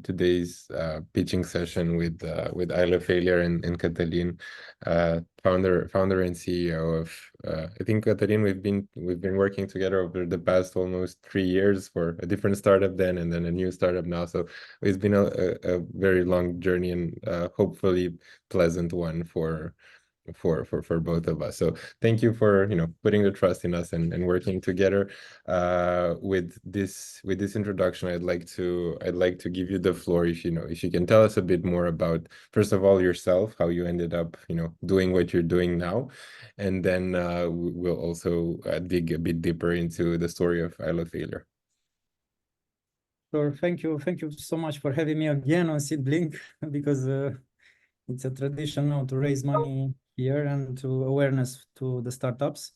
today's pitching session with Isla Failure and Catalin, founder and CEO of I think Catalin, we've been working together over the past almost 3 years for a different startup then, and then a new startup now. So it's been a very long journey, and hopefully pleasant one for both of us. So thank you for putting the trust in us and working together. With this introduction, I'd like to give you the floor, if you can tell us a bit more about, first of all, yourself, how you ended up doing what you're doing now, and then we'll also dig a bit deeper into the story of Isle of Failure. Sure. Thank you so much for having me again on SeedBlink, because it's a tradition now to raise money here and to awareness to the startups.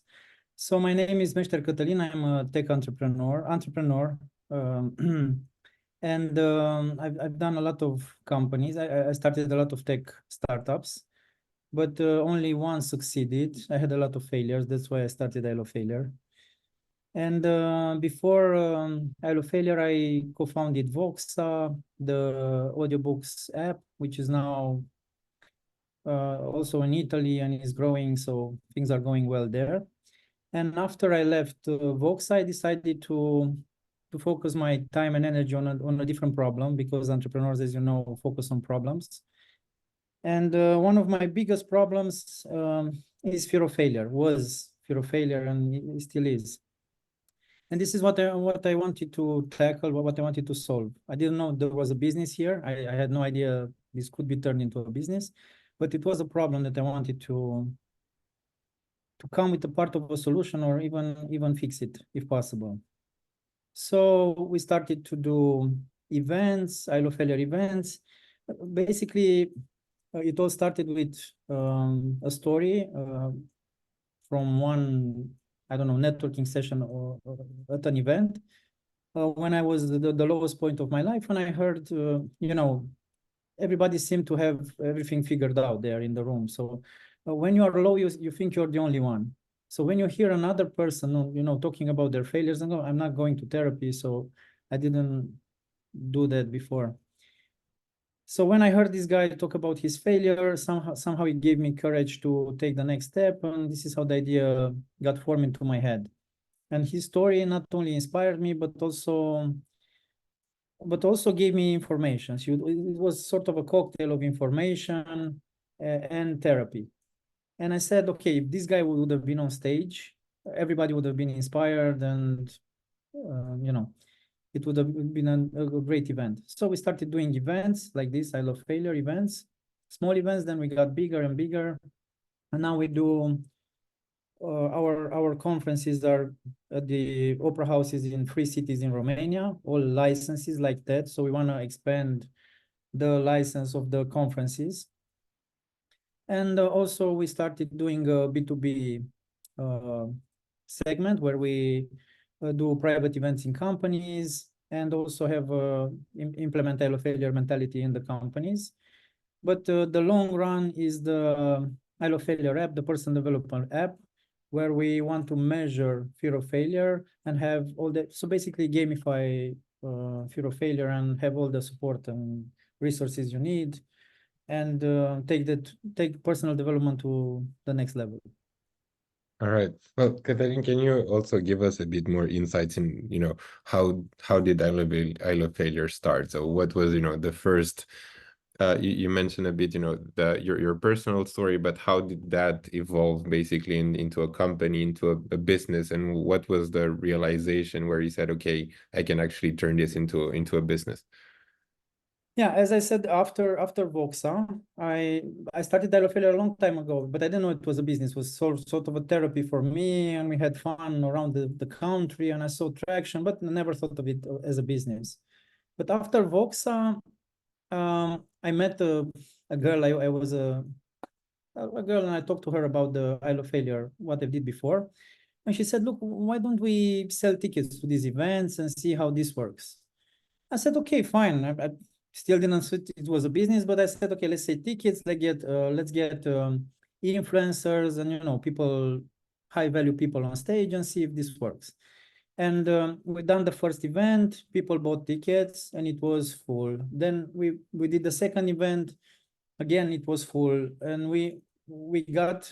So my name is Mr. Catalin. I'm a tech entrepreneur, and I've done a lot of companies. I started a lot of tech startups, but only one succeeded. I had a lot of failures. That's why I started Isle of Failure. And before Isle of Failure, I co-founded Voxa, the audiobooks app, which is now also in Italy and is growing, so things are going well there. And after I left Vox, I decided to focus my time and energy on a different problem, because entrepreneurs, as you know, focus on problems. And one of my biggest problems is fear of failure, was fear of failure, and it still is. And this is what I wanted to tackle, what I wanted to solve. I didn't know there was a business here. I had no idea this could be turned into a business. But it was a problem that I wanted to come with a part of a solution, or even fix it if possible. So we started to do events, Isle of Failure events. Basically, it all started with a story from one, I don't know, networking session or at an event. When I was the lowest point of my life, and I heard, everybody seemed to have everything figured out there in the room. So when you are low, you think you're the only one. So when you hear another person, talking about their failures, and I'm not going to therapy, so I didn't do that before. So when I heard this guy talk about his failure, somehow it gave me courage to take the next step, and this is how the idea got formed into my head. And his story not only inspired me, but also gave me information. So it was sort of a cocktail of information and therapy. And I said, okay, if this guy would have been on stage, everybody would have been inspired, and it would have been a great event. So we started doing events like this, Isle of Failure events, small events. Then we got bigger and bigger, and now we do our conferences are at the opera houses in 3 cities in Romania, all licenses like that. So we want to expand the license of the conferences. And also we started doing a B2B segment where we do private events in companies, and also have implement Isle of Failure mentality in the companies. But the long run is the Isle of Failure app, the personal development app, where we want to measure fear of failure and have all that. So basically gamify fear of failure and have all the support and resources you need, and take personal development to the next level. All right. Well, Catherine, can you also give us a bit more insights in, how did Isle of Failure start? So what was, the first, you mentioned a bit, your personal story, but how did that evolve basically into a company, into a business? And what was the realization where you said, okay, I can actually turn this into a business? Yeah, as I said, after Voxa, I started Isle of Failure a long time ago, but I didn't know it was a business. It was sort of a therapy for me, and we had fun around the country, and I saw traction, but I never thought of it as a business. But after Voxa, I met a girl. I was a girl, and I talked to her about the Isle of Failure, what I did before. And she said, look, why don't we sell tickets to these events and see how this works? I said, okay, fine. I still didn't see it was a business, but I said, okay, let's say tickets, let's get influencers and, people, high value people on stage, and see if this works. And we done the first event, people bought tickets and it was full. Then we did the second event, again it was full, and we got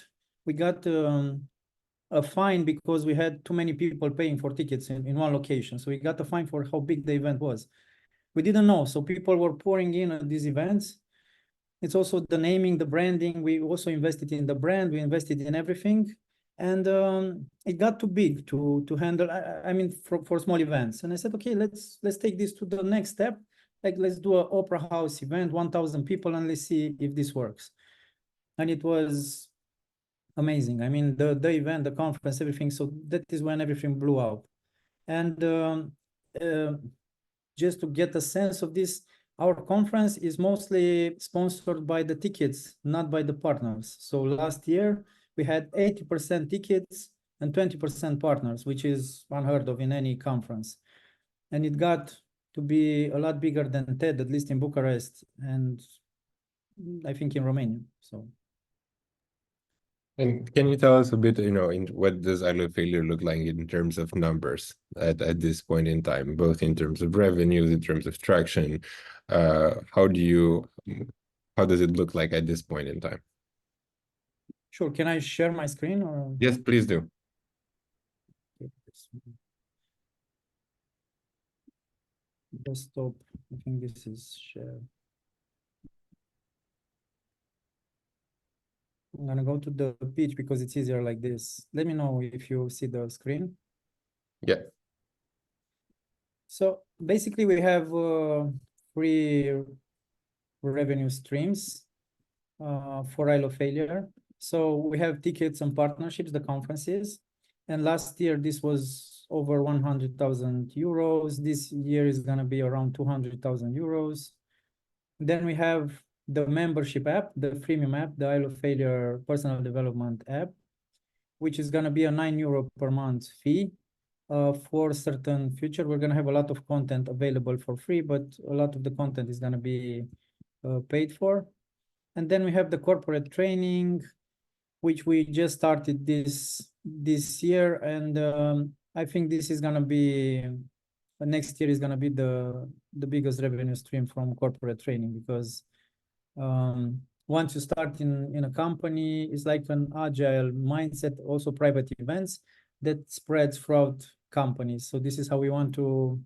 a fine because we had too many people paying for tickets in one location. So we got a fine for how big the event was. We didn't know, so people were pouring in at these events. It's also the naming, the branding. We also invested in the brand, we invested in everything. And it got too big to handle, I mean, for small events. And I said, okay, let's take this to the next step. Like, let's do an opera house event, 1,000 people, and let's see if this works. And it was amazing. I mean, the event, the conference, everything. So that is when everything blew out. And just to get a sense of this, our conference is mostly sponsored by the tickets, not by the partners. So last year we had 80% tickets and 20% partners, which is unheard of in any conference. And it got to be a lot bigger than TED, at least in Bucharest, and I think in Romania. So. And can you tell us a bit, what does ILO failure look like in terms of numbers at this point in time, both in terms of revenues, in terms of traction? How does it look like at this point in time? Sure. Can I share my screen or? Yes, please do. Desktop. I think this is share. I'm gonna go to the pitch because it's easier like this. Let me know if you see the screen. Yeah. So basically we have three revenue streams for ILO failure. So we have tickets and partnerships, the conferences. And last year, this was over 100,000 euros. This year is gonna be around 200,000 euros. Then we have the membership app, the freemium app, the ILO failure personal development app, which is gonna be a €9 per month fee. For certain future, we're gonna have a lot of content available for free, but a lot of the content is gonna be paid for. And then we have the corporate training, which we just started this year, and I think this is gonna be next year is gonna be the biggest revenue stream from corporate training, because once you start in a company, it's like an agile mindset, also private events that spreads throughout companies. So this is how we want to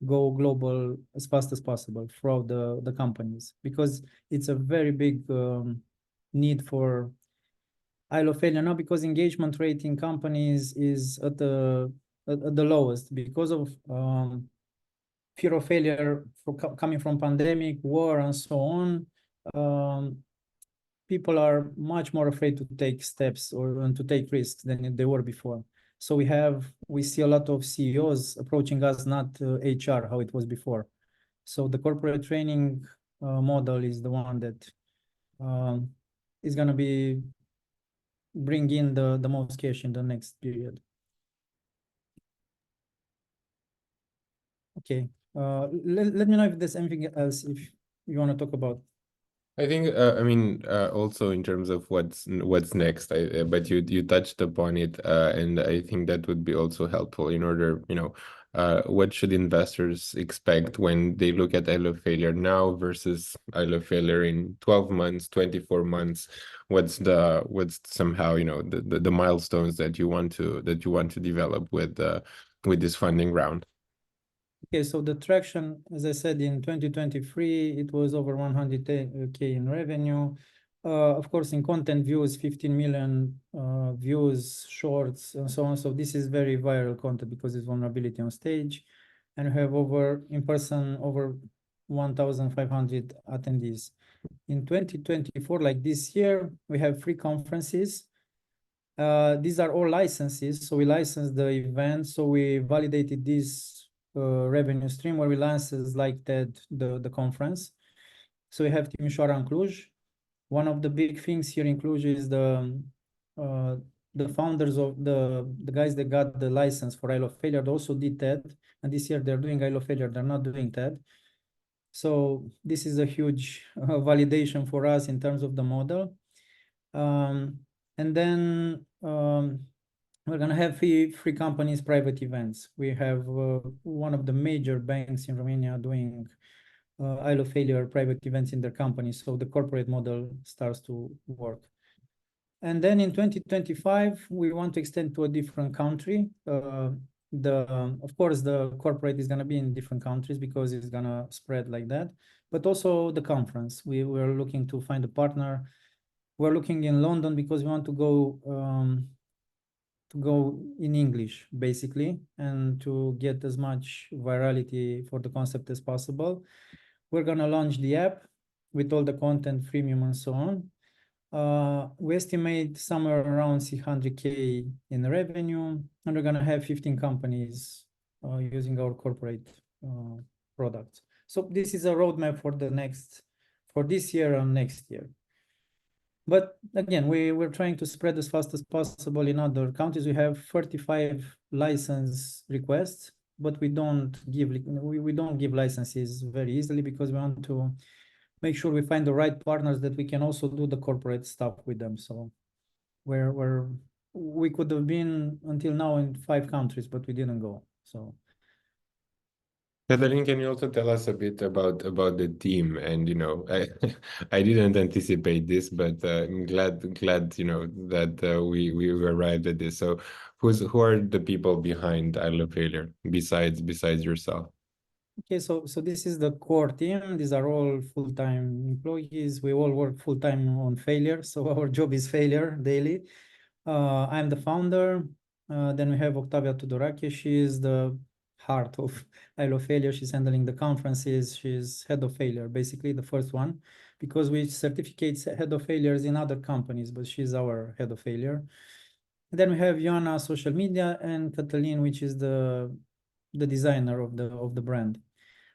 go global as fast as possible throughout the companies, because it's a very big need for ILO failure now, because engagement rate in companies is at the lowest because of fear of failure coming from pandemic, war, and so on. People are much more afraid to take steps or to take risks than they were before. So we see a lot of CEOs approaching us, not HR, how it was before. So the corporate training model is the one that is going to be bring in the most cash in the next period. Okay, let me know if there's anything else if you want to talk about. I think also in terms of what's next, but you touched upon it, and I think that would be also helpful in order, what should investors expect when they look at ILO failure now versus ILO failure in 12 months, 24 months? What's somehow, the milestones that you want to develop with this funding round? Okay, so the traction, as I said, in 2023, it was over 100K in revenue. Of course, in content views, 15 million views, shorts, and so on. So this is very viral content because it's vulnerability on stage. And we have in person, over 1,500 attendees. In 2024, like this year, we have 3 conferences. These are all licenses. So we licensed the event. So we validated this revenue stream where we license like TED, the conference. So we have Timișoara and Cluj. One of the big things here in Cluj is the founders of the guys that got the license for ILO failure. They also did TED, and this year they're doing ILO failure. They're not doing TED. So this is a huge validation for us in terms of the model. And then We're gonna have free companies, private events. We have one of the major banks in Romania doing ILO failure private events in their company. So the corporate model starts to work. And then in 2025, we want to extend to a different country. Of course, the corporate is going to be in different countries because it's going to spread like that. But also the conference. We're looking to find a partner. We're looking in London because we want to go in English, basically, and to get as much virality for the concept as possible. We're going to launch the app with all the content, freemium, and so on. We estimate somewhere around 600K in revenue, and we're going to have 15 companies using our corporate products. So this is a roadmap for this year and next year. But again, we're trying to spread as fast as possible in other countries. We have 35 license requests, but we don't give licenses very easily because we want to make sure we find the right partners that we can also do the corporate stuff with them. So we could have been until now in 5 countries, but we didn't go. So Katalin, can you also tell us a bit about the team? And I didn't anticipate this, but I'm glad that we arrived at this. So who are the people behind I Love Failure besides yourself? okay, so this is the core team. These are all full-time employees. We all work full-time on failure, so our job is failure daily. I'm the founder. Then we have Octavia Tudorache. She is the heart of I Love Failure. She's handling the conferences. She's head of failure, basically the first one, because we certificate head of failures in other companies, but she's our head of failure. And then we have Ioana, social media, and Catalin, which is the designer of the brand.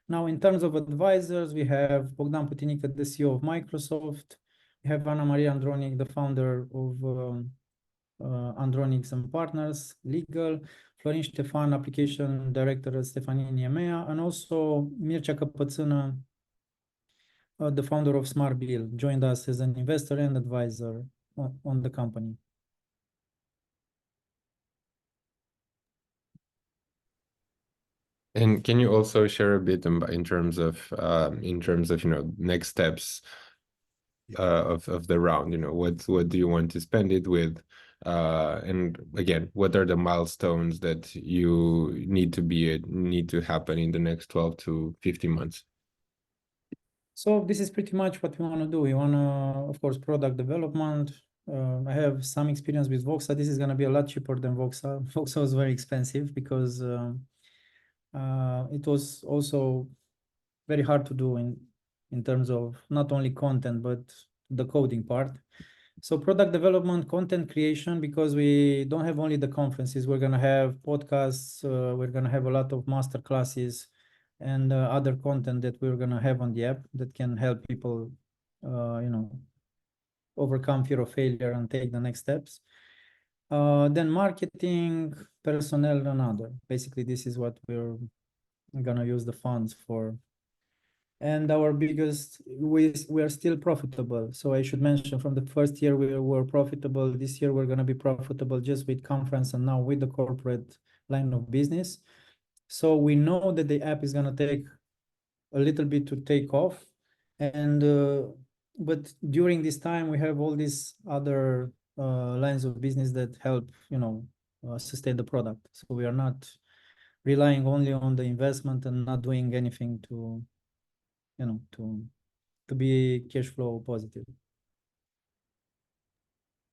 Now, in terms of advisors, we have Bogdan Putinică, the CEO of Microsoft. We have Ana Maria Andronic, the founder of Andronics and Partners, Legal. Florin Ștefan, Application Director at Stefanini EMEA, and also Mircea Căpățână, the founder of SmartBill, joined us as an investor and advisor on the company. And can you also share a bit in terms of next steps of the round? What do you want to spend it with? And again, what are the milestones that you need to happen in the next 12 to 15 months? So this is pretty much what we want to do. We want to, of course, product development. I have some experience with Voxa. This is going to be a lot cheaper than Voxa. Voxa was very expensive because it was also very hard to do in terms of not only content, but the coding part. So product development, content creation, because we don't have only the conferences, we're going to have podcasts, we're going to have a lot of master classes and other content that we're going to have on the app that can help people, overcome fear of failure and take the next steps. Then marketing, personnel, and other. Basically, this is what we're going to use the funds for. And our biggest, we are still profitable. So I should mention from the first year we were profitable. This year we're going to be profitable just with conference and now with the corporate line of business. So we know that the app is going to take a little bit to take off. And but during this time we have all these other lines of business that help, sustain the product. So we are not relying only on the investment and not doing anything to be cash flow positive.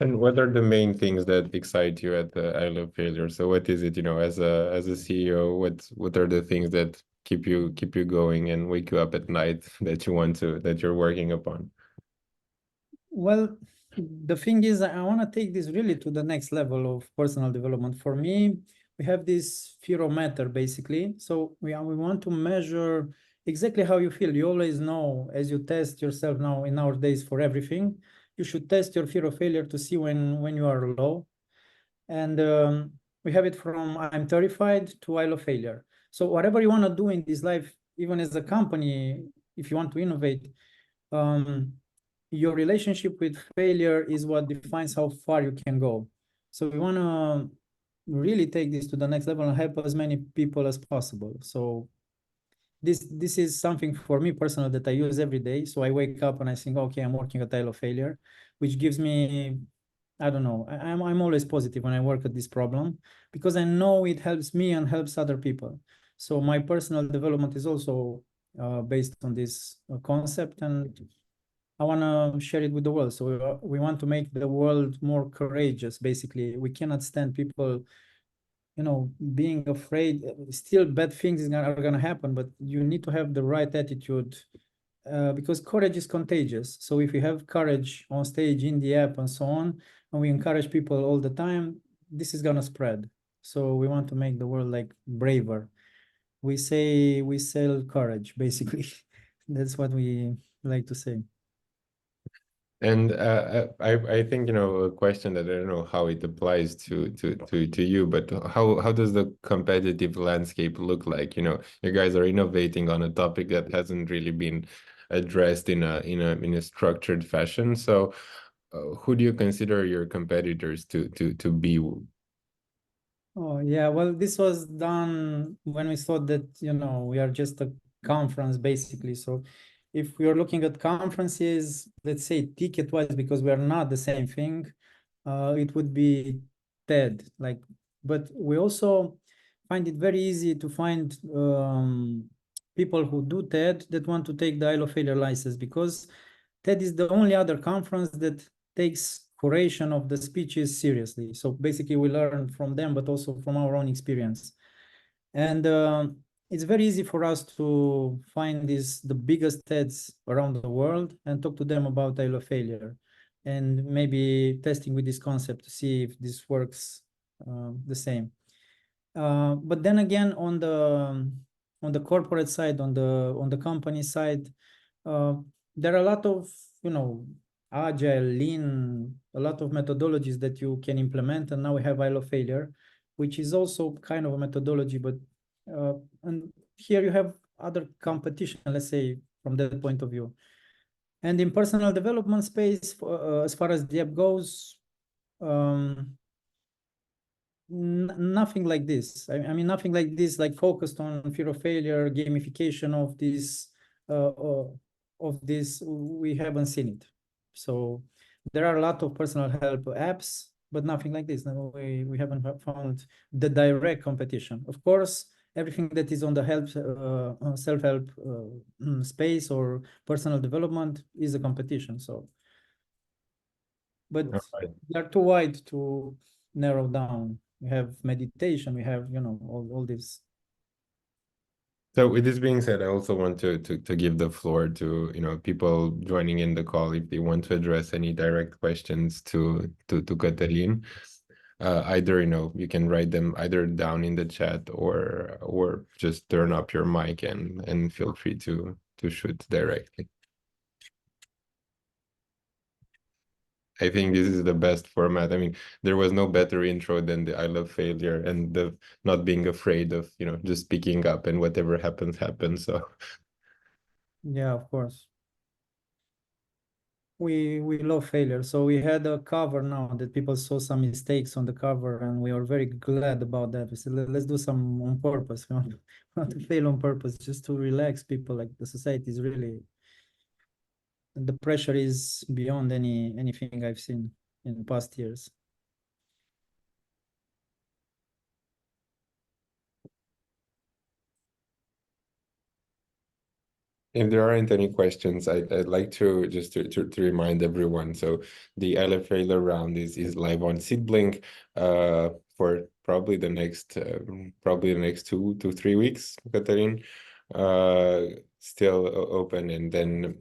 And what are the main things that excite you at the I Love Failure? So what is it, as a CEO, what are the things that keep you going and wake you up at night that you're working upon? Well, the thing is, I want to take this really to the next level of personal development. For me, we have this fearometer basically. So we want to measure exactly how you feel. You always know as you test yourself now in our days for everything, you should test your fear of failure to see when you are low. And we have it from I'm terrified to I love failure. So whatever you want to do in this life, even as a company, if you want to innovate, your relationship with failure is what defines how far you can go. So we want to really take this to the next level and help as many people as possible. So this is something for me personal that I use every day. So I wake up and I think, okay, I'm working at Tile of Failure, which gives me, I don't know, I'm always positive when I work at this problem because I know it helps me and helps other people. So my personal development is also based on this concept, and I want to share it with the world. So we want to make the world more courageous. Basically, we cannot stand people, you know, being afraid. Still bad things are gonna happen, but you need to have the right attitude, because courage is contagious. So if we have courage on stage, in the app, and so on, and we encourage people all the time, this is gonna spread. So we want to make the world like braver. We say we sell courage, basically. That's what we like to say. And I think, you know, a question that I don't know how it applies to you, but how does the competitive landscape look like? You know, you guys are innovating on a topic that hasn't really been addressed in a structured fashion. So, who do you consider your competitors to be? Oh, yeah. Well, this was done when we thought that, you know, we are just a conference basically. So if we are looking at conferences, let's say ticket-wise, because we are not the same thing, it would be TED. Like, but we also find it very easy to find people who do TED that want to take the ILO failure license, because TED is the only other conference that takes curation of the speeches seriously. So basically we learn from them, but also from our own experience. And it's very easy for us to find the biggest TEDs around the world and talk to them about ILO failure, and maybe testing with this concept to see if this works the same. But then again, on the corporate side, on the company side, there are a lot of, you know, agile, lean, a lot of methodologies that you can implement. And now we have ILO failure, which is also kind of a methodology, but and here you have other competition, let's say, from that point of view. And in personal development space, as far as the app goes, nothing like this. I mean, nothing like this, like focused on fear of failure, gamification of this. We haven't seen it. So there are a lot of personal help apps, but nothing like this. No, we haven't found the direct competition. Of course, everything that is on the help self-help space or personal development is a competition. So, but Alright. they are too wide to narrow down. We have meditation, we have, you know, all this. So with this being said, I also want to give the floor to, you know, people joining in the call if they want to address any direct questions to Catalin. Either, you know, you can write them either down in the chat or just turn up your mic and feel free to shoot directly. I think this is the best format. I mean, there was no better intro than the I love failure and the not being afraid of, you know, just speaking up and whatever happens, happens. So Yeah, of course. We love failure. So we had a cover now that people saw some mistakes on the cover, and we are very glad about that. We said, let's do some on purpose. We want to fail on purpose, just to relax people. Like, the society is really, the pressure is beyond anything I've seen in past years. if there aren't any questions, I'd like to just to remind everyone. So the I love failure round is live on SeedBlink for probably the next 2 to 3 weeks, Catherine. Still open, and then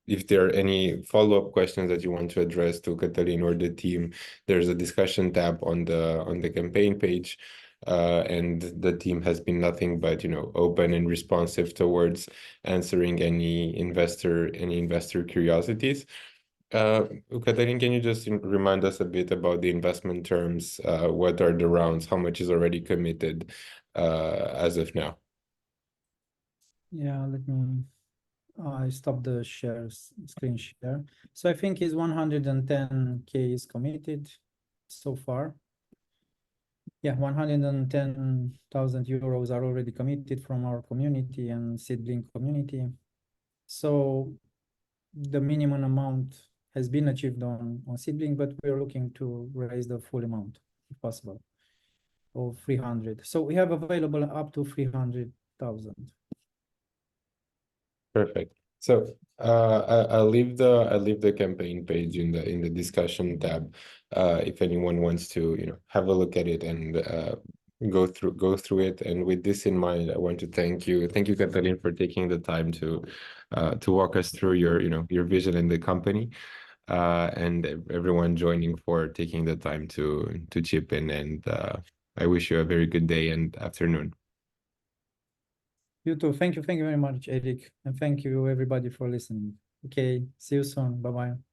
if there are any follow-up questions that you want to address to Catherine or the team, there's a discussion tab on the campaign page. And the team has been nothing but, you know, open and responsive towards answering any investor curiosities. Catherine, can you just remind us a bit about the investment terms? What are the rounds? How much is already committed as of now? Yeah, let me. I stopped the screen share. So I think is 110K is committed so far. Yeah, 110,000 euros are already committed from our community and SeedBlink community. So the minimum amount has been achieved on SeedBlink, but we are looking to raise the full amount if possible of 300. So we have available up to 300,000. Perfect. So I'll leave the campaign page in the discussion tab if anyone wants to have a look at it and go through it. And with this in mind, I want to thank you Katalin, for taking the time to walk us through your vision in the company, and everyone joining for taking the time to chip in. And I wish you a very good day and afternoon. You too. Thank you very much, Eric. And thank you everybody for listening. Okay, see you soon. Bye-bye.